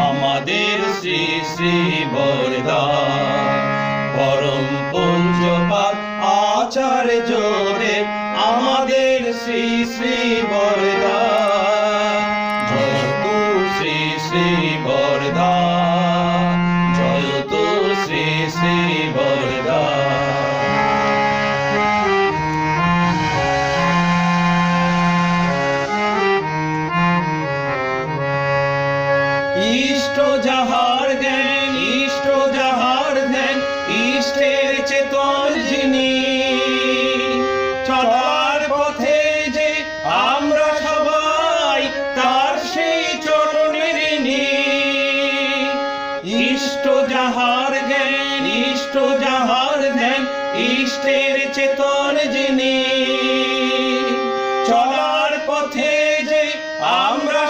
আমাদের শ্রী শ্রী বরদান পরম পূজ্যপাদ আচার্যদেব আমাদের শ্রী শ্রী বরদান জয় তু শ্রী শ্রী বরদান জয় তু শ্রী শ্রী বরদান। ইষ্ট যাহার জ্ঞান ইষ্ট যাহার ধ্যান ইষ্টের চেতন যিনি চলার পথে যে আমরা সবাই তার সেই চরণের ঋণী। ইষ্ট যাহার জ্ঞান ইষ্ট যাহার ধ্যান ইষ্টের চেতন যিনি